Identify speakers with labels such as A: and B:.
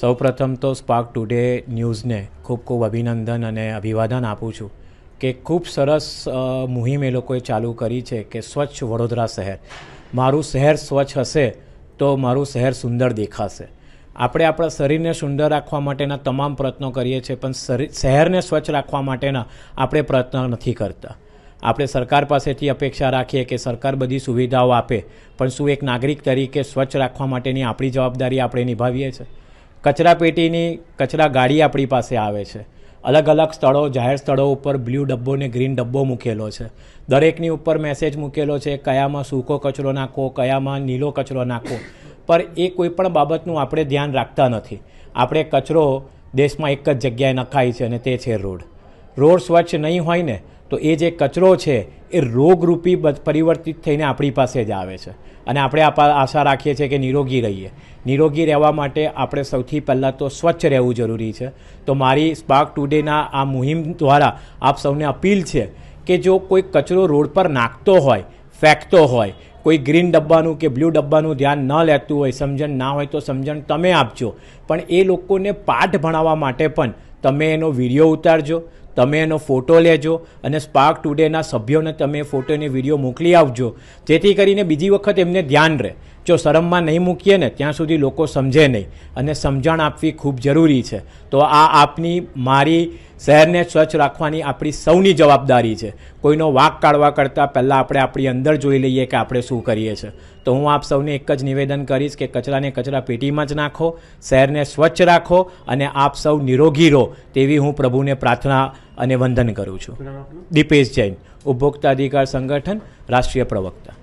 A: સૌપ્રથમ તો spark today ન્યૂઝને ખૂબ ખૂબ અભિનંદન અને અભિવાદન આપું છું કે ખૂબ સરસ મુહિમ એ લોકોએ ચાલુ કરી છે કે સ્વચ્છ વડોદરા શહેર. મારું શહેર સ્વચ્છ હશે તો મારું શહેર સુંદર દેખાશે. આપણે આપણા શરીરને સુંદર રાખવા માટેના તમામ પ્રયત્નો કરીએ છીએ, પણ શહેરને સ્વચ્છ રાખવા માટેના આપણે પ્રયત્ન નથી કરતા. આપણે સરકાર પાસેથી અપેક્ષા રાખીએ કે સરકાર બધી સુવિધાઓ આપે, પણ શું એક નાગરિક તરીકે સ્વચ્છ રાખવા માટેની આપણી જવાબદારી આપણે નિભાવીએ છીએ? કચરાપેટીની કચરા ગાડી આપણી પાસે આવે છે. અલગ અલગ સ્થળો, જાહેર સ્થળો ઉપર બ્લુ ડબ્બો ને ગ્રીન ડબ્બો મૂકેલો છે. દરેકની ઉપર મેસેજ મૂકેલો છે કયામાં સૂકો કચરો નાખો, કયામાં નીલો કચરો નાખો, પર એ કોઈ પણ બાબતનું આપણે ધ્યાન રાખતા નથી. આપણે કચરો દેશમાં એક જ જગ્યાએ નખાય છે અને તે છે રોડ. રોડ સ્વચ્છ નહીં હોય ને તો એ જે કચરો છે એ રોગરૂપી પરિવર્તિત થઈને આપણી પાસે જ આવે છે. અને આપણે આશા રાખીએ છીએ કે નિરોગી રહીએ. નિરોગી રહેવા માટે આપણે સૌથી પહેલાં તો સ્વચ્છ રહેવું જરૂરી છે. તો મારી સ્પાર્ક ટુડેના આ મુહિમ દ્વારા આપ સૌને અપીલ છે કે જો કોઈ કચરો રોડ પર નાખતો હોય, ફેંકતો હોય, કોઈ ગ્રીન ડબ્બાનું કે બ્લુ ડબ્બાનું ધ્યાન ન લેતું હોય, સમજણ ના હોય તો સમજણ તમે આપજો, પણ એ લોકોને પાઠ ભણાવવા માટે પણ તમે એનો વિડીયો ઉતારજો, તમે એનો ફોટો લેજો અને સ્પાર્ક ટુડેના સભ્યોને તમે ફોટોને વિડીયો મોકલી આપજો, જેથી કરીને બીજી વખત એમને ધ્યાન રહે. જો શરમમાં નહીં મૂકીએ ને ત્યાં સુધી લોકો સમજે નહીં, અને સમજણ આપવી ખૂબ જરૂરી છે. તો આ આપની, મારી, શહેરને સ્વચ્છ રાખવાની આપણી સૌની જવાબદારી છે. કોઈનો વાંક કાઢવા કરતાં પહેલાં આપણે આપણી અંદર જોઈ લઈએ કે આપણે શું કરીએ છીએ. તો હું આપ સૌને એક જ નિવેદન કરીશ કે કચરાને કચરા પેટીમાં જ નાખો, શહેરને સ્વચ્છ રાખો અને આપ સૌ નિરોગી રહો, તેવી હું પ્રભુને પ્રાર્થના અને વંદન કરું છું. દીપેશ જૈન, ઉપભોક્તા અધિકાર સંગઠન, રાષ્ટ્રીય પ્રવક્તા.